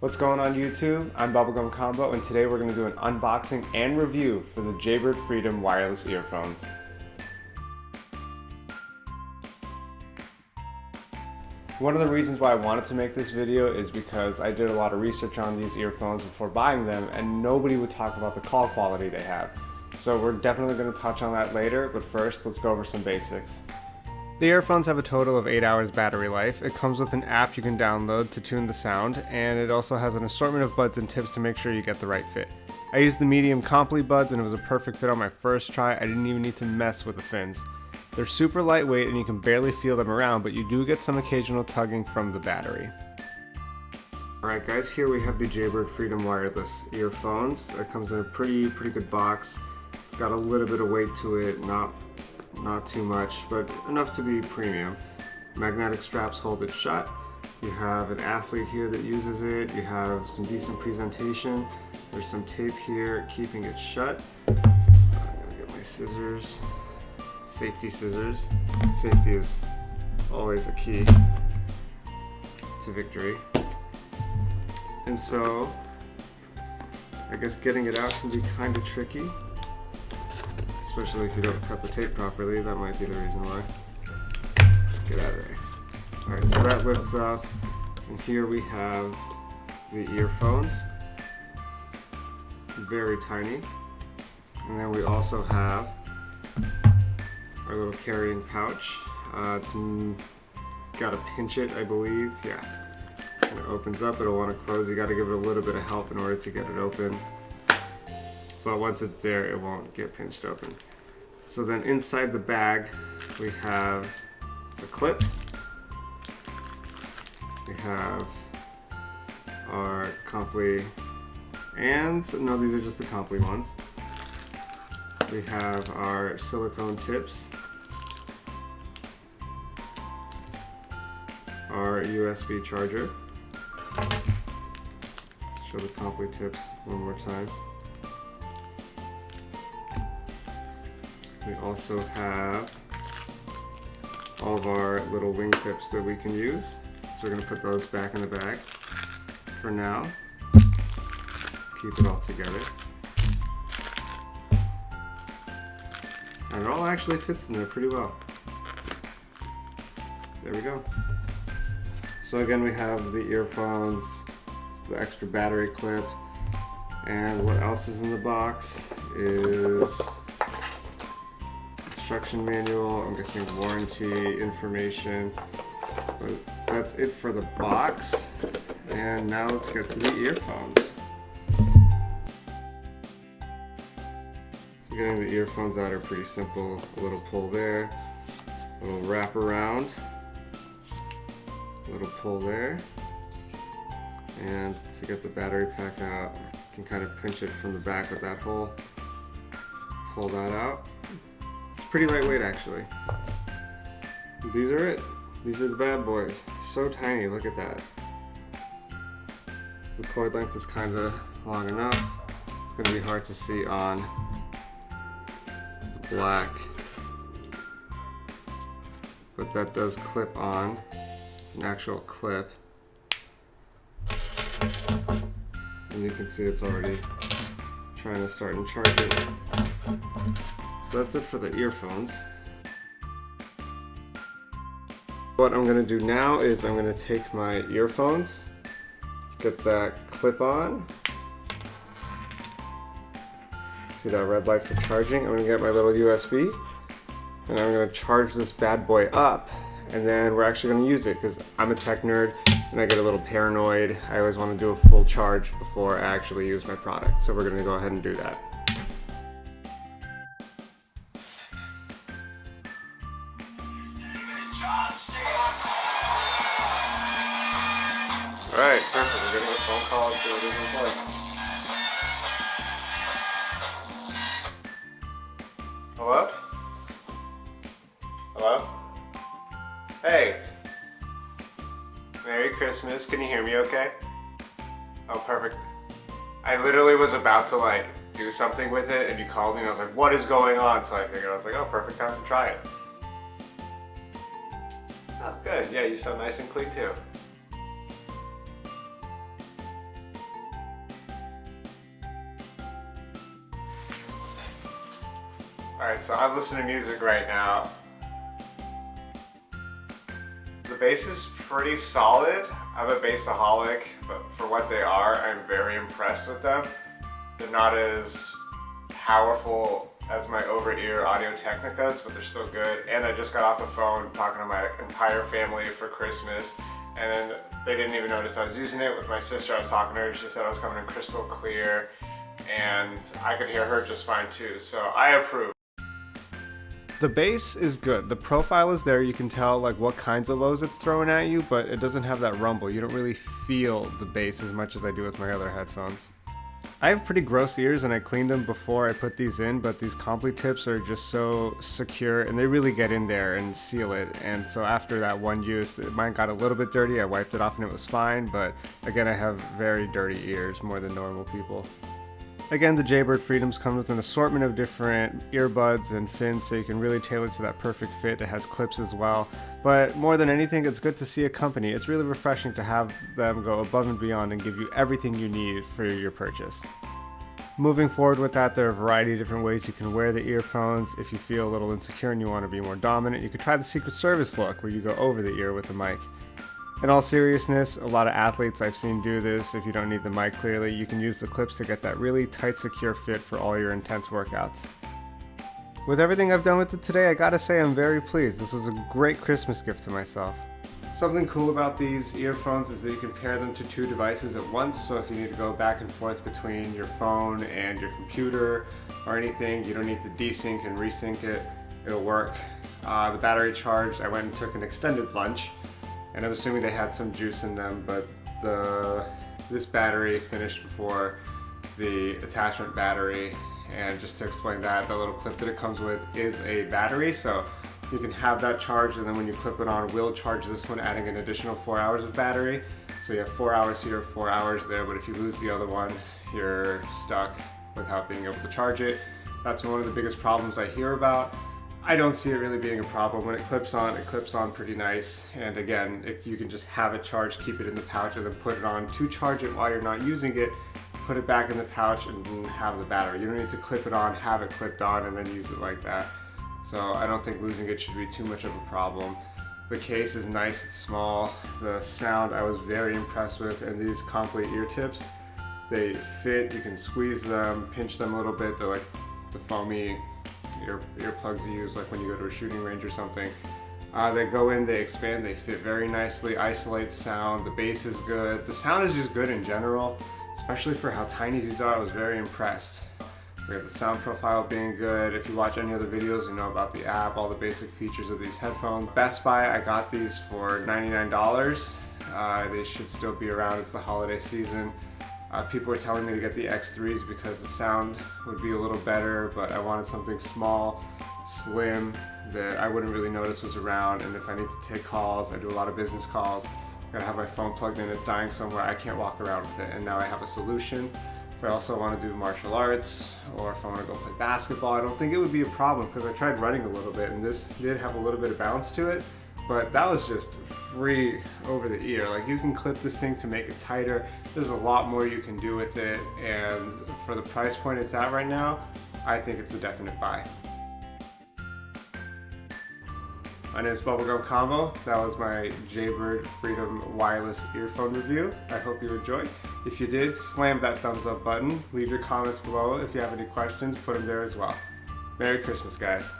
What's going on YouTube? I'm Bubblegum Combo, and today we're going to do an unboxing and review for the Jaybird Freedom wireless earphones. One of the reasons why I wanted to make this video is because I did a lot of research on these earphones before buying them, and nobody would talk about the call quality they have. So we're definitely going to touch on that later, but first let's go over some basics. The earphones have a total of 8 hours battery life. It comes with an app you can download to tune the sound, and it also has an assortment of buds and tips to make sure you get the right fit. I used the medium Comply buds and it was a perfect fit on my first try. I didn't even need to mess with the fins. They're super lightweight and you can barely feel them around, but you do get some occasional tugging from the battery. Alright guys, here we have the Jaybird Freedom wireless earphones. It comes in a pretty good box. It's got a little bit of weight to it, not too much, but enough to be premium. Magnetic straps hold it shut. You have an athlete here that uses it. You have some decent presentation. There's some tape here keeping it shut. I'm gonna get my scissors. Safety scissors. Safety is always a key to victory. And so, I guess getting it out can be kind of tricky. Especially if you don't cut the tape properly, that might be the reason why. Get out of there. Alright, so that lifts off, and here we have the earphones. Very tiny. And then we also have our little carrying pouch. It's got to pinch it, I believe. Yeah. And it opens up, it'll want to close. You got to give it a little bit of help in order to get it open. But once it's there, it won't get pinched open. So then inside the bag, we have a clip. We have our Comply, and no, these are just the Comply ones. We have our silicone tips, our USB charger. Show the Comply tips one more time. We also have all of our little wingtips that we can use. So we're going to put those back in the bag for now. Keep it all together. And it all actually fits in there pretty well. There we go. So again, we have the earphones, the extra battery clip, and what else is in the box is instruction manual, I'm guessing warranty information, but that's it for the box. And now let's get to the earphones. So getting the earphones out are pretty simple. A little pull there, a little wrap around, a little pull there, and to get the battery pack out, you can kind of pinch it from the back with that hole, pull that out. Pretty lightweight actually. These are it. These are the bad boys. So tiny, look at that. The cord length is kind of long enough. It's going to be hard to see on the black. But that does clip on. It's an actual clip. And you can see it's already trying to start and charge it. So that's it for the earphones. What I'm going to do now is I'm going to take my earphones, get that clip on. See that red light for charging? I'm going to get my little USB and I'm going to charge this bad boy up, and then we're actually going to use it because I'm a tech nerd and I get a little paranoid. I always want to do a full charge before I actually use my product. So we're going to go ahead and do that. Alright, perfect. We're getting a phone call and see what this is like. Hello? Hello? Hey! Merry Christmas. Can you hear me okay? Oh, perfect. I literally was about to do something with it and you called me and I was like, what is going on? So I figured, I was like, oh, perfect time to try it. Oh, good. Yeah, you sound nice and clean too. Alright, so I'm listening to music right now. The bass is pretty solid. I'm a bassaholic, but for what they are, I'm very impressed with them. They're not as powerful as my over-ear Audio-Technicas, but they're still good. And I just got off the phone talking to my entire family for Christmas, and they didn't even notice I was using it. With my sister, I was talking to her, she said I was coming in crystal clear, and I could hear her just fine too, so I approve. The bass is good. The profile is there. You can tell like what kinds of lows it's throwing at you, but it doesn't have that rumble. You don't really feel the bass as much as I do with my other headphones. I have pretty gross ears and I cleaned them before I put these in, but these Comply tips are just so secure and they really get in there and seal it. And so after that one use, mine got a little bit dirty. I wiped it off and it was fine, but again, I have very dirty ears, more than normal people. Again, the Jaybird Freedoms come with an assortment of different earbuds and fins, so you can really tailor to that perfect fit. It has clips as well. But more than anything, it's good to see a company. It's really refreshing to have them go above and beyond and give you everything you need for your purchase. Moving forward with that, there are a variety of different ways you can wear the earphones. If you feel a little insecure and you want to be more dominant, you could try the Secret Service look, where you go over the ear with the mic. In all seriousness, a lot of athletes I've seen do this. If you don't need the mic clearly, you can use the clips to get that really tight, secure fit for all your intense workouts. With everything I've done with it today, I gotta say I'm very pleased. This was a great Christmas gift to myself. Something cool about these earphones is that you can pair them to two devices at once, so if you need to go back and forth between your phone and your computer or anything, you don't need to desync and resync it. It'll work. The battery charged, I went and took an extended lunch. And I'm assuming they had some juice in them, but this battery finished before the attachment battery. And just to explain that, the little clip that it comes with is a battery, so you can have that charged, and then when you clip it on, we'll charge this one, adding an additional 4 hours of battery. So you have 4 hours here, 4 hours there, but if you lose the other one, you're stuck without being able to charge it. That's one of the biggest problems I hear about. I don't see it really being a problem. When it clips on pretty nice. And again, if you can just have it charged, keep it in the pouch, and then put it on to charge it while you're not using it, put it back in the pouch and have the battery. You don't need to clip it on, have it clipped on, and then use it like that. So I don't think losing it should be too much of a problem. The case is nice, it's small. The sound I was very impressed with, and these Comply ear tips, they fit, you can squeeze them, pinch them a little bit. They're like the foamy earplugs you use like when you go to a shooting range or something. They go in, they expand, they fit very nicely, isolate sound, the bass is good. The sound is just good in general, especially for how tiny these are. I was very impressed. We have the sound profile being good. If you watch any other videos, you know about the app, all the basic features of these headphones. Best Buy, I got these for $99. They should still be around, it's the holiday season. People were telling me to get the X3s because the sound would be a little better, but I wanted something small, slim, that I wouldn't really notice was around. And if I need to take calls, I do a lot of business calls, gotta have my phone plugged in, it's dying somewhere, I can't walk around with it. And now I have a solution. If I also want to do martial arts, or if I want to go play basketball, I don't think it would be a problem, because I tried running a little bit and this did have a little bit of bounce to it. But that was just free over the ear. Like, you can clip this thing to make it tighter. There's a lot more you can do with it, and for the price point it's at right now, I think it's a definite buy. My name is Bubblegum Combo. That was my Jaybird Freedom wireless earphone review. I hope you enjoyed. If you did, slam that thumbs up button. Leave your comments below. If you have any questions, put them there as well. Merry Christmas, guys.